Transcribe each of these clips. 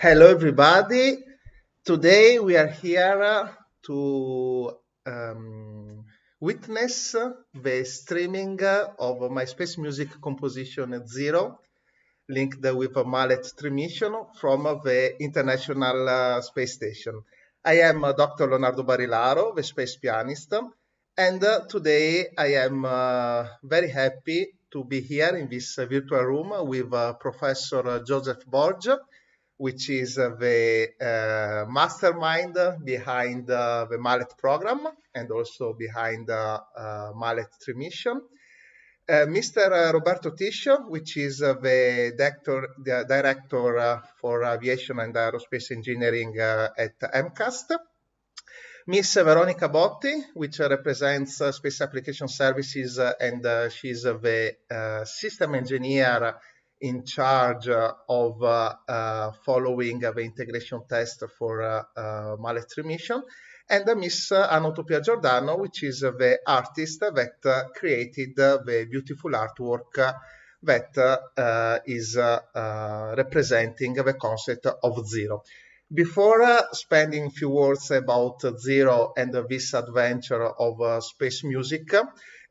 Hello, everybody. Today we are here to witness the streaming of my space music composition ZER0, linked with a Maleth III mission from the International Space Station. I am Dr. Leonardo Barilaro, the space pianist, and today I am very happy to be here in this virtual room with Professor Joseph Borg, which is the mastermind behind the Maleth program and also behind the Maleth III mission. Mr. Roberto Tiscio, which is the director for aviation and aerospace engineering at MCAST. Miss Veronica Botti, which represents Space Application Services, and she's the system engineer in charge of following the integration test for Maleth III mission, and Miss Utopia Giordano, which is the artist that created the beautiful artwork that is representing the concept of ZER0. Before spending a few words about ZER0 and this adventure of space music,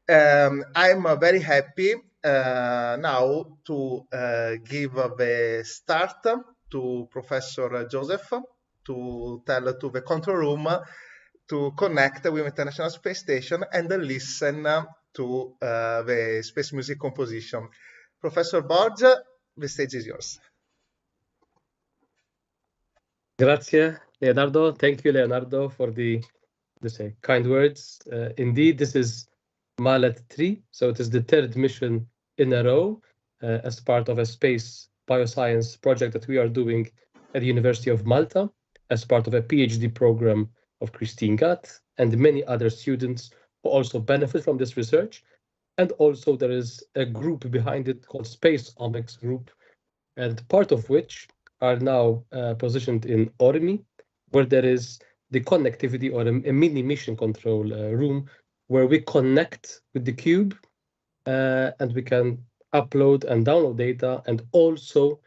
I'm very happy now to give the start to Professor Joseph to tell to the control room to connect with the International Space Station and listen to the space music composition. Professor Borg, the stage is yours. Grazie, Leonardo. Thank you, Leonardo, for the kind words. Indeed, this is Maleth III, so it is the third mission in a row as part of a space bioscience project that we are doing at the University of Malta as part of a PhD program of Christine Gatt and many other students who also benefit from this research. And also there is a group behind it called Spaceomix group, and part of which are now positioned in Ormi, where there is the connectivity or a mini mission control room where we connect with the cube and we can upload and download data, and also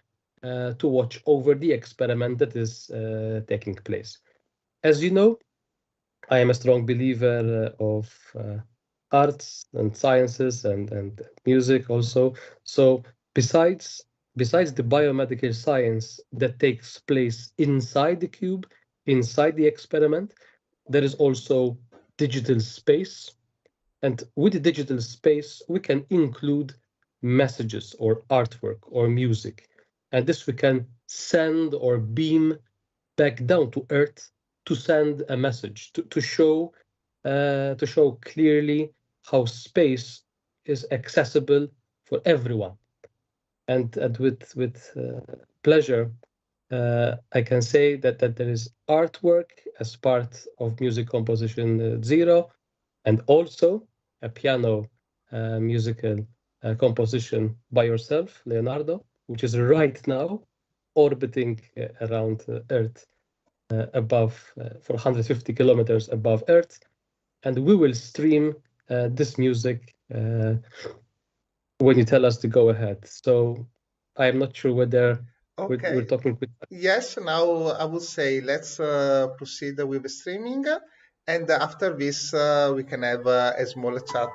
to watch over the experiment that is taking place. As you know, I am a strong believer of arts and sciences and music also. So besides the biomedical science that takes place inside the cube, inside the experiment, there is also digital space. And with the digital space, we can include messages or artwork or music. And this we can send or beam back down to Earth to send a message, to show clearly how space is accessible for everyone. And with pleasure, I can say that there is artwork as part of music composition ZER0, and also a piano musical composition by yourself, Leonardo, which is right now orbiting around Earth above 450 kilometers above Earth. And we will stream this music when you tell us to go ahead. So I am not sure whether we're talking with... Yes, now I would say let's proceed with the streaming, and after this we can have a small chat.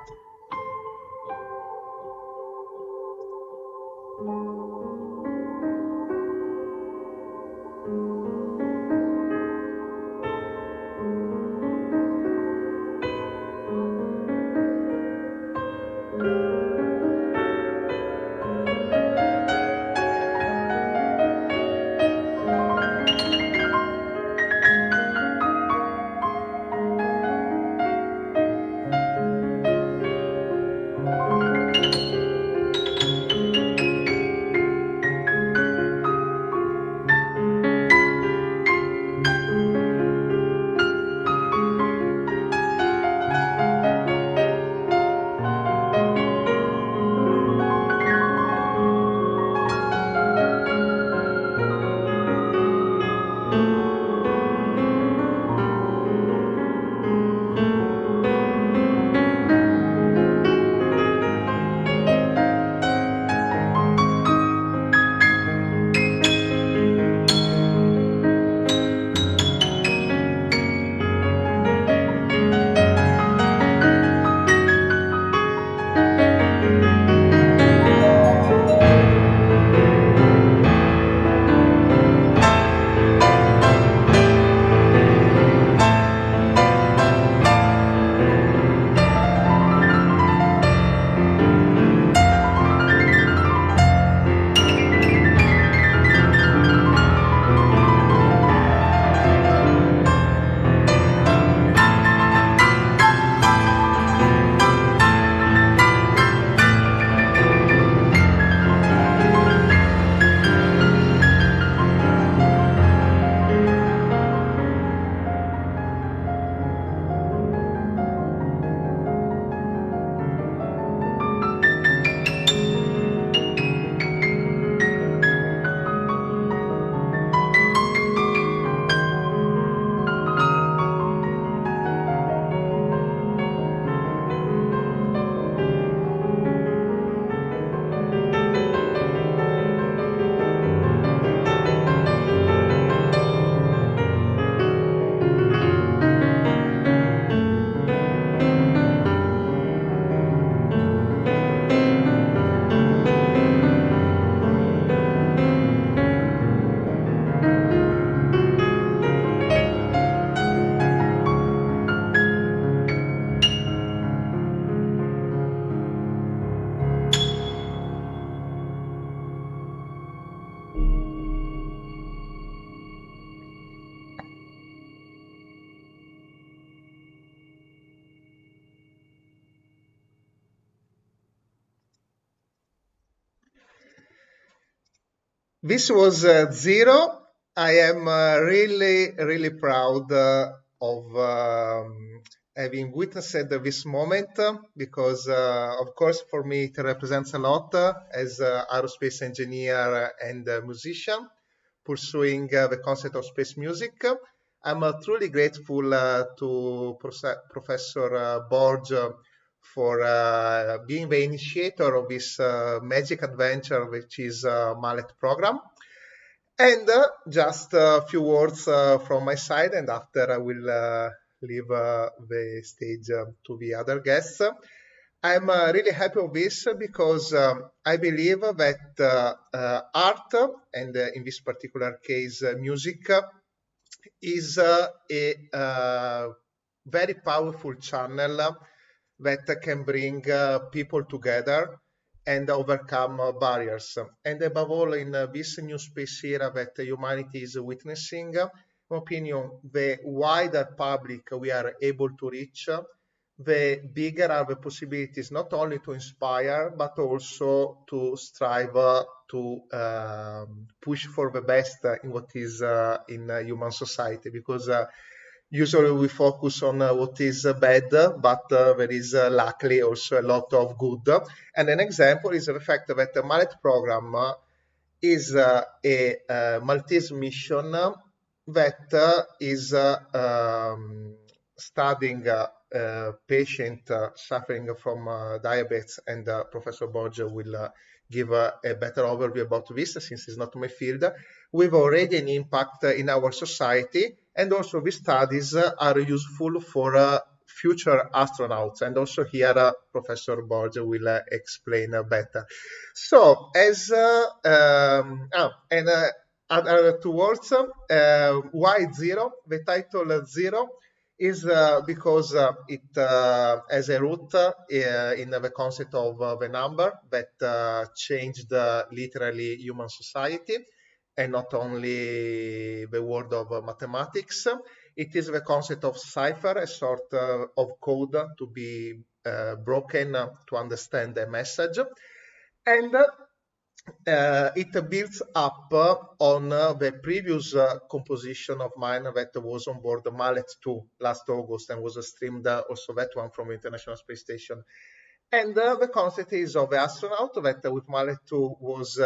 This was ZER0. I am really proud of having witnessed this moment because, of course, for me it represents a lot as an aerospace engineer and musician pursuing the concept of space music. I'm truly grateful to Professor Borg for being the initiator of this magic adventure, which is Maleth program. And just a few words from my side, and after I will leave the stage to the other guests. I'm really happy with this because I believe that art, and in this particular case music, is a very powerful channel that can bring people together and overcome barriers. And above all, in this new space era that humanity is witnessing, in my opinion, the wider public we are able to reach, the bigger are the possibilities not only to inspire, but also to strive to push for the best in what is in human society. Because usually we focus on what is bad, but there is luckily also a lot of good. And an example is the fact that the Maleth program is a Maltese mission that is studying patient suffering from diabetes, and Professor Borg will give a better overview about this since it's not my field. We've already an impact in our society, and also these studies are useful for future astronauts, and also here Professor Borg will explain better. So as other two words, why ZER0? The title ZER0 is because it has a root in the concept of the number that changed literally human society, and not only the world of mathematics. It is the concept of cipher, a sort of code to be broken to understand a message. And it builds up on the previous composition of mine that was on board the Maleth II last August, and was streamed also that one from the International Space Station. And the concept is of the astronaut that with Maleth II was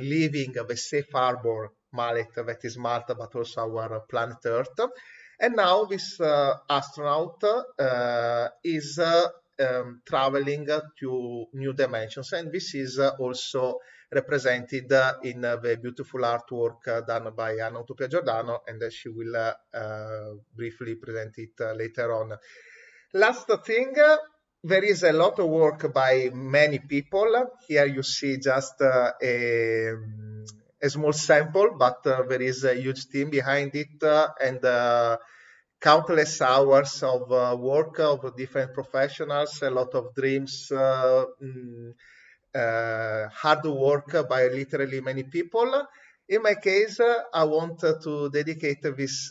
leaving the safe harbor Maleth, that is Malta, but also our planet Earth. And now this astronaut is traveling to new dimensions, and this is also represented in the beautiful artwork done by Utopia Giordano, and she will briefly present it later on. Last thing, there is a lot of work by many people. Here you see just a small sample, but there is a huge team behind it, and countless hours of work of different professionals, a lot of dreams, hard work by literally many people. In my case, I want to dedicate this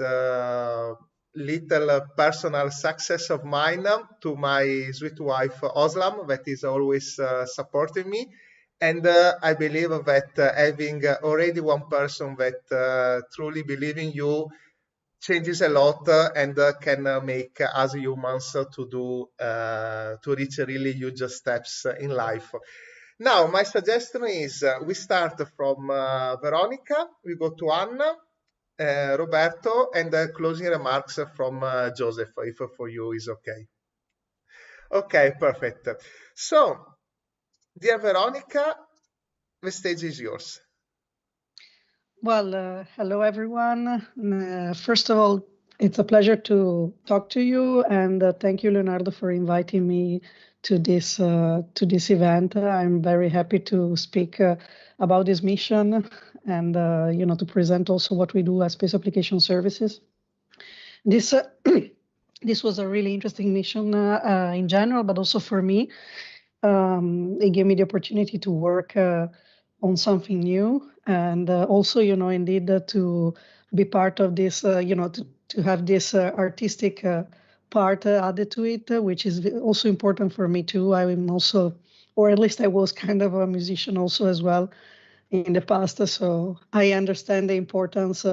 little personal success of mine to my sweet wife, Oslam, that is always supporting me. And I believe that having already one person that truly believes in you changes a lot and can make us humans to reach really huge steps in life. Now, my suggestion is we start from Veronica, we go to Anna, Roberto, and closing remarks from Joseph, if for you is okay. Okay, perfect. So, dear Veronica, the stage is yours. Well, hello everyone. First of all, it's a pleasure to talk to you, and thank you, Leonardo, for inviting me to this event. I'm very happy to speak about this mission, and to present also what we do as Space Application Services. This this was a really interesting mission in general, but also for me. It gave me the opportunity to work on something new, and also, indeed to be part of this, to have this artistic part added to it, which is also important for me too. I am also, or at least I was kind of a musician also as well in the past, so I understand the importance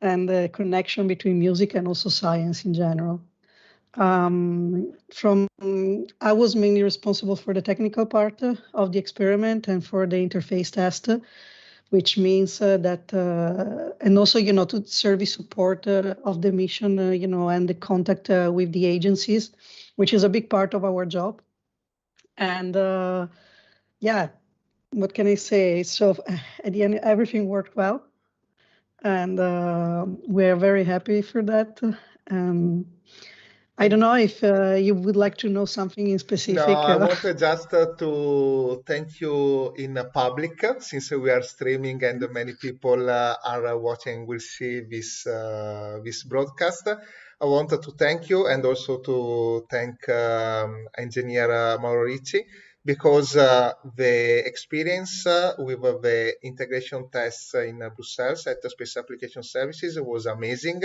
and the connection between music and also science in general. I was mainly responsible for the technical part of the experiment and for the interface test, which means that, and also, to service support of the mission, and the contact with the agencies, which is a big part of our job. And yeah, what can I say? So at the end, everything worked well, and we're very happy for that. I don't know if you would like to know something in specific. No, I wanted just to thank you in public, since we are streaming and many people are watching, will see this this broadcast. I wanted to thank you and also to thank engineer Mauro Ricci, because the experience with the integration tests in Brussels at the Space Application Services was amazing,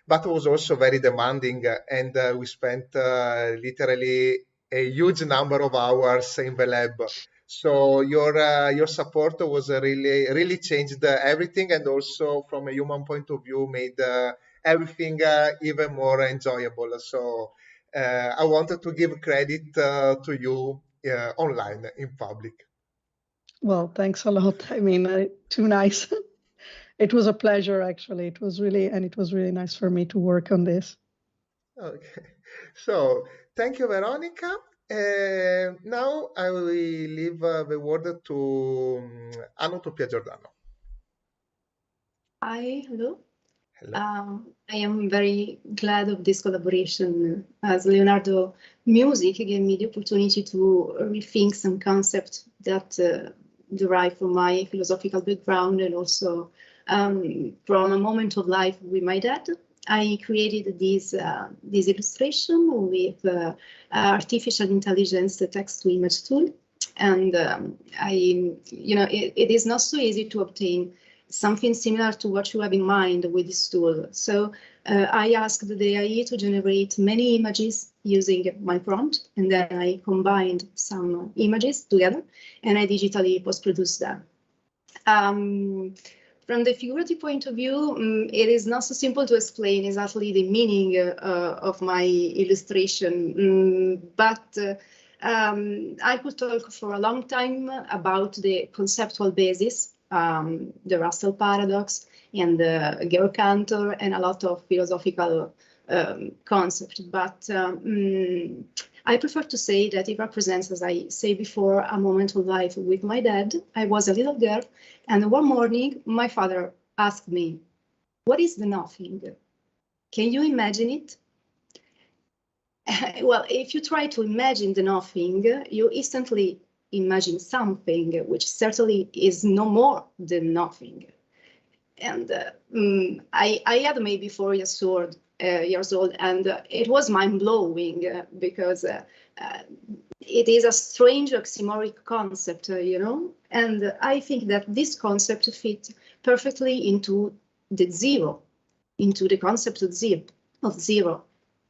but was also very demanding, and we spent literally a huge number of hours in the lab. So your support was really changed everything, and also from a human point of view made everything even more enjoyable. So I wanted to give credit to you online in public. Well, thanks a lot. I mean, too nice. It was a pleasure, actually. It was really nice for me to work on this. Okay, so thank you, Veronica. Now I will leave the word to Utopia Giordano. Hi, hello. Hello. I am very glad of this collaboration, as Leonardo music gave me the opportunity to rethink some concepts that derive from my philosophical background, and also from a moment of life with my dad. I created this illustration with artificial intelligence text-to-image tool, and it is not so easy to obtain something similar to what you have in mind with this tool. So I asked the AI to generate many images using my prompt, and then I combined some images together, and I digitally post-produced them. From the figurative point of view, it is not so simple to explain exactly the meaning of my illustration, but I could talk for a long time about the conceptual basis, the Russell paradox, and the Gero-Cantor, and a lot of philosophical concepts. But I prefer to say that it represents, as I say before, a moment of life with my dad. I was a little girl, and one morning my father asked me, "What is the nothing? Can you imagine it?" Well, if you try to imagine the nothing, you instantly imagine something which certainly is no more than nothing. And I had maybe 4 years old, and it was mind-blowing because it is a strange oxymoric concept, and I think that this concept fits perfectly into the zero, into the concept of zero.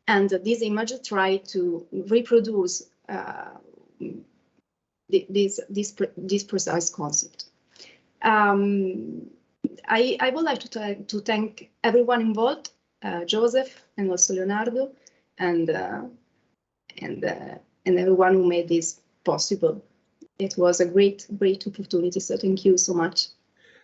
And this image tried to reproduce this precise concept. I would like to thank everyone involved, Joseph and also Leonardo, and everyone who made this possible. It was a great opportunity, so thank you so much.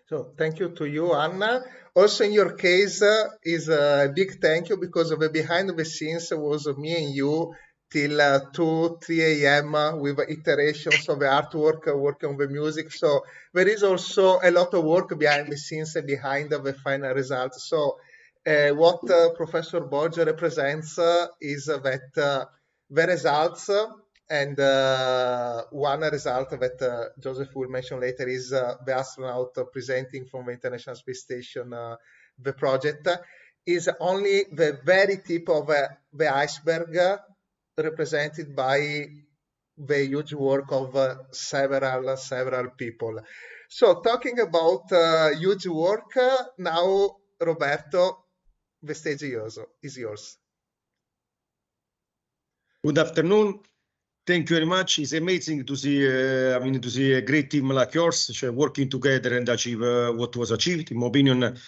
So thank you to you, Anna. Also in your case is a big thank you, because of the behind the scenes was me and you till 2, 3 a.m. with iterations of the artwork, working on the music. So there is also a lot of work behind the scenes and behind the final result. So what Professor Borgia represents is that the results, and one result that Joseph will mention later is the astronaut presenting from the International Space Station the project, is only the very tip of the iceberg, represented by the huge work of several people. So talking about huge work, now Roberto, the stage is yours. Good afternoon. Thank you very much. It's amazing to see, to see a great team like yours working together and achieve what was achieved. In my opinion,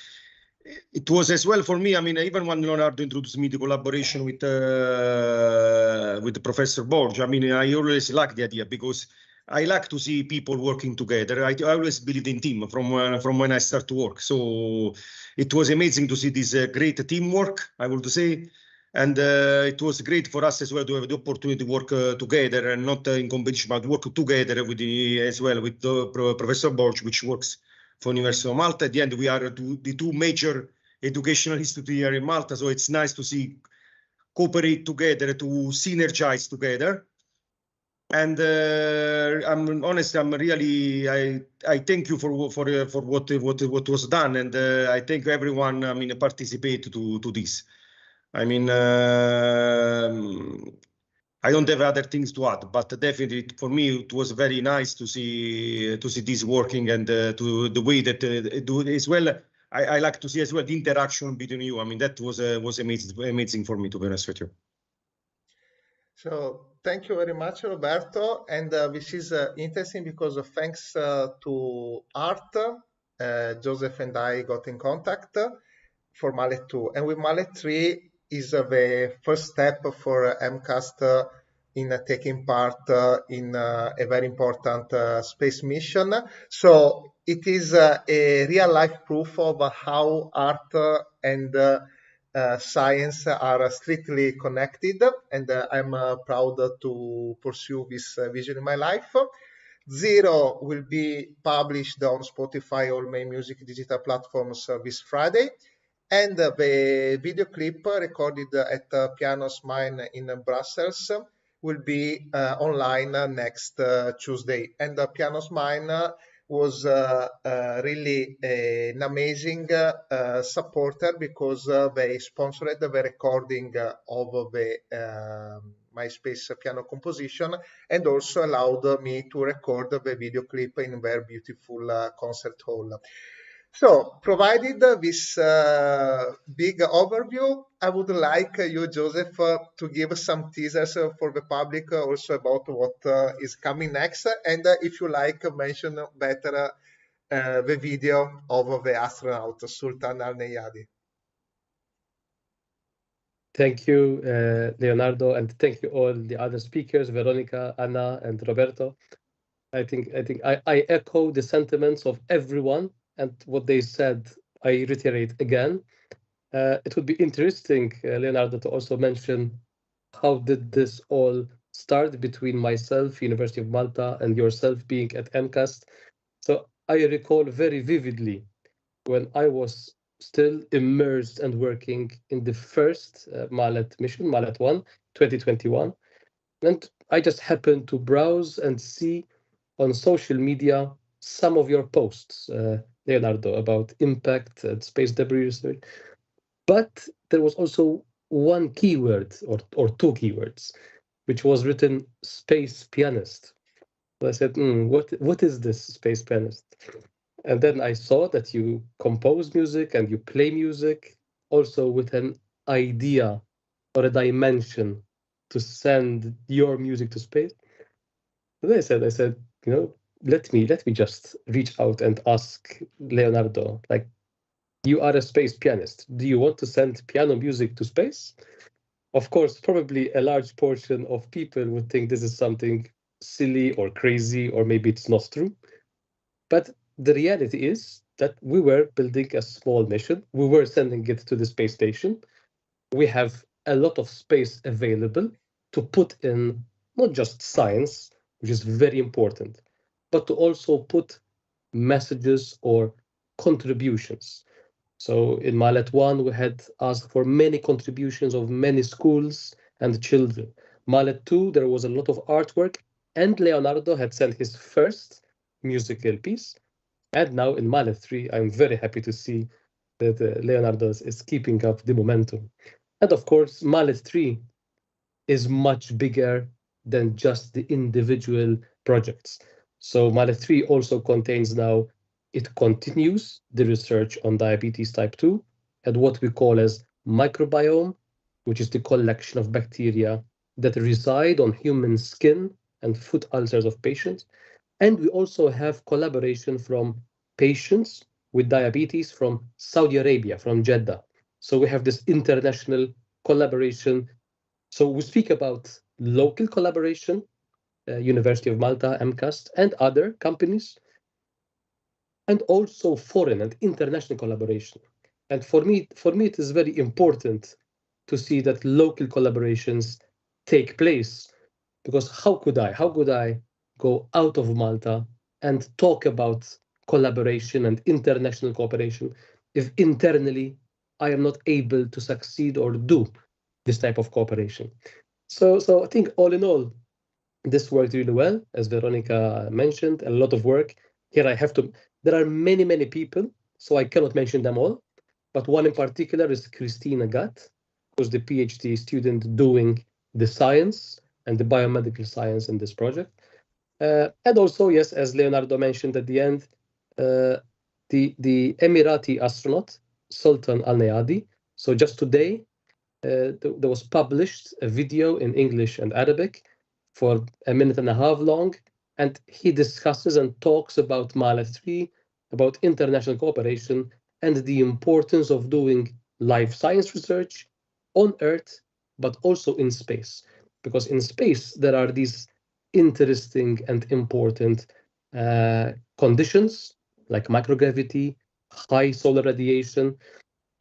it was as well for me. I mean, even when Leonardo introduced me the collaboration with Professor Borg, I mean, I always like the idea because I like to see people working together. I always believe in team from when I start to work. So it was amazing to see this great teamwork, I would say. And it was great for us as well to have the opportunity to work together and not in competition, but work together with Professor Borg, which works for University of Malta. At the end, we are the two major educational institutes here in Malta. So it's nice to see cooperate together, to synergize together. And I'm honest. I'm really. I thank you for what was done, and I thank everyone. I mean, participate to this. I mean, I don't have other things to add, but definitely for me it was very nice to see this working and to the way that do it as well. I like to see as well the interaction between you. I mean, that was amazing for me, to be honest with you. So thank you very much, Roberto. And this is interesting because thanks to Art, Joseph and I got in contact for Maleth II. And with Maleth III is the first step for MCAST in taking part in a very important space mission. So it is a real life proof of how art and science are strictly connected, and I'm proud to pursue this vision in my life. ZER0 will be published on Spotify, all main music digital platforms this Friday, and the video clip recorded at Pianist Maene in Brussels will be online next Tuesday. And Pianist Maene was really an amazing supporter because they sponsored the recording of the my space piano composition and also allowed me to record the video clip in their beautiful concert hall. So, provided this big overview, I would like you, Joseph, to give some teasers for the public also about what is coming next. And if you like, mention better the video of the astronaut, Sultan Al-Neyadi. Thank you, Leonardo, and thank you all the other speakers, Veronica, Anna, and Roberto. I think I echo the sentiments of everyone. And what they said, I reiterate again. It would be interesting, Leonardo, to also mention how did this all start between myself, University of Malta, and yourself being at MCAST. So I recall very vividly when I was still immersed and working in the first Maleth mission, Maleth 1, 2021. And I just happened to browse and see on social media some of your posts, Leonardo, about impact and space debris research. But there was also one keyword or two keywords, which was written space pianist. So I said, what is this space pianist? And then I saw that you compose music and you play music also with an idea or a dimension to send your music to space. And I said, you know, let me just reach out and ask Leonardo, like, you are a space pianist. Do you want to send piano music to space? Of course, probably a large portion of people would think this is something silly or crazy, or maybe it's not true. But the reality is that we were building a small mission. We were sending it to the space station. We have a lot of space available to put in not just science, which is very important, but to also put messages or contributions. So in Maleth 1, we had asked for many contributions of many schools and children. Maleth 2, there was a lot of artwork, and Leonardo had sent his first musical piece. And now in Maleth 3, I'm very happy to see that Leonardo is keeping up the momentum. And of course, Maleth 3 is much bigger than just the individual projects. So Maleth 3 also contains now, it continues the research on diabetes type 2 and what we call as microbiome, which is the collection of bacteria that reside on human skin and foot ulcers of patients. And we also have collaboration from patients with diabetes from Saudi Arabia, from Jeddah. So we have this international collaboration. So we speak about local collaboration, University of Malta, MCAST, and other companies, and also foreign and international collaboration. And for me, it is very important to see that local collaborations take place, because how could I go out of Malta and talk about collaboration and international cooperation if internally I am not able to succeed or do this type of cooperation? So I think all in all, this worked really well, as Veronica mentioned, a lot of work. Here I have to, there are many people, so I cannot mention them all, but one in particular is Christina Gatt, who's the PhD student doing the science and the biomedical science in this project. And also, yes, as Leonardo mentioned at the end, the Emirati astronaut, Sultan Al-Nayadi. So just today, there was published a video in English and Arabic for 1.5 minutes long, and he discusses and talks about Maleth III, about international cooperation, and the importance of doing life science research on Earth, but also in space. Because in space, there are these interesting and important conditions like microgravity, high solar radiation,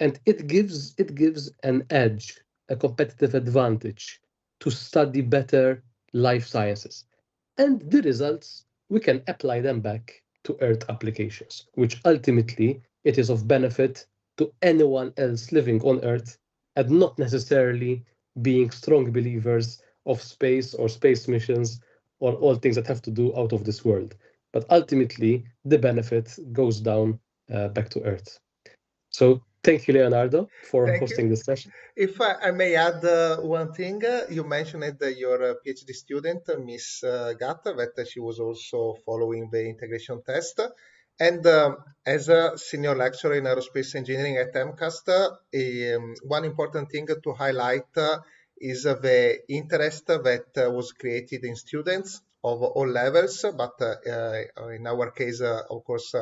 and it gives an edge, a competitive advantage to study better life sciences. And the results, we can apply them back to Earth applications, which ultimately it is of benefit to anyone else living on Earth, and not necessarily being strong believers of space or space missions or all things that have to do out of this world. But ultimately, the benefit goes down back to Earth. So thank you, Leonardo, for hosting this session. If I may add one thing, you mentioned your PhD student, Miss Gatta, that she was also following the integration test. And as a senior lecturer in aerospace engineering at MCAST, one important thing to highlight is the interest that was created in students of all levels, but in our case, of course,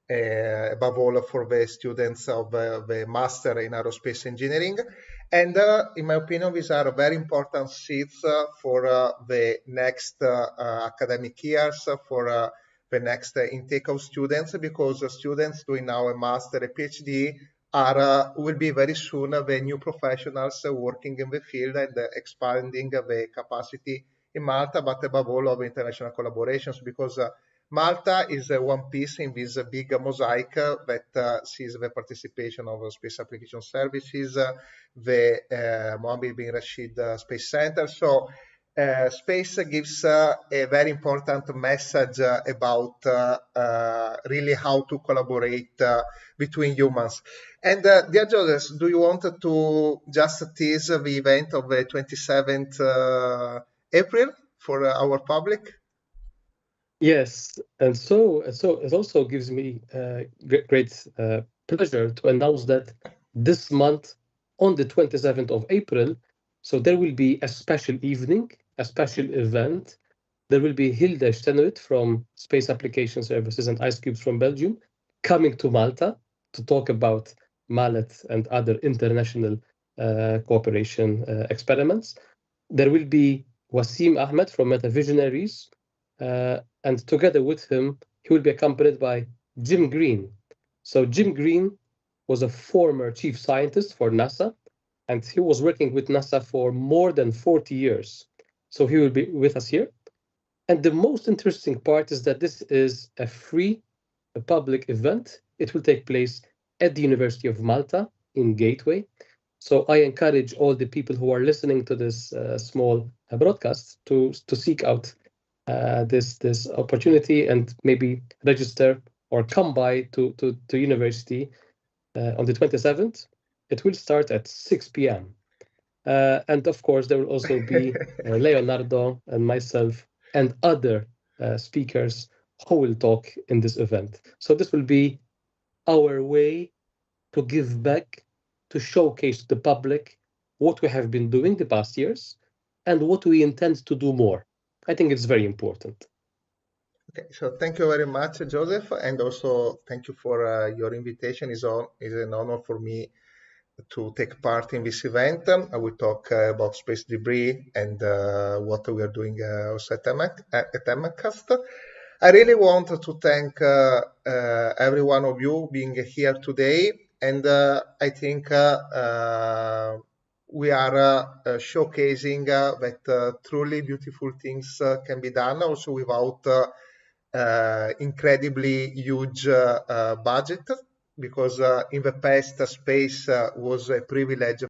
above all for the students of the master in aerospace engineering. And in my opinion, these are very important seeds for the next academic years, for the next intake of students, because students doing now a master, a PhD, will be very soon the new professionals working in the field and expanding the capacity in Malta, but above all of international collaborations, because Malta is one piece in this big mosaic that sees the participation of space application services, the Mohammed bin Rashid Space Center. So space gives a very important message about really how to collaborate between humans. And dear Joseph, do you want to just tease the event of the 27th April for our public? Yes, and so it also gives me great pleasure to announce that this month, on the 27th of April, so there will be a special evening, a special event. There will be Hilde Stenuit from Space Application Services and Ice Cubes from Belgium coming to Malta to talk about Maleth and other international cooperation experiments. There will be Wasim Ahmed from Meta Visionaries, and together with him, he will be accompanied by Jim Green. So Jim Green was a former chief scientist for NASA, and he was working with NASA for more than 40 years. So he will be with us here. And the most interesting part is that this is a public event. It will take place at the University of Malta in Gateway. So I encourage all the people who are listening to this small broadcast to seek out this opportunity and maybe register or come by to university on the 27th. It will start at 6 p.m. And of course, there will also be Leonardo and myself and other speakers who will talk in this event. So this will be our way to give back, to showcase to the public what we have been doing the past years, and what we intend to do more. I think it's very important. Okay, so thank you very much, Joseph, and also thank you for your invitation. It's an honor for me to take part in this event. I will talk about space debris and what we are doing also at MCAST. I really want to thank every one of you being here today, and I think we are showcasing that truly beautiful things can be done also without incredibly huge budget, because in the past space was a privilege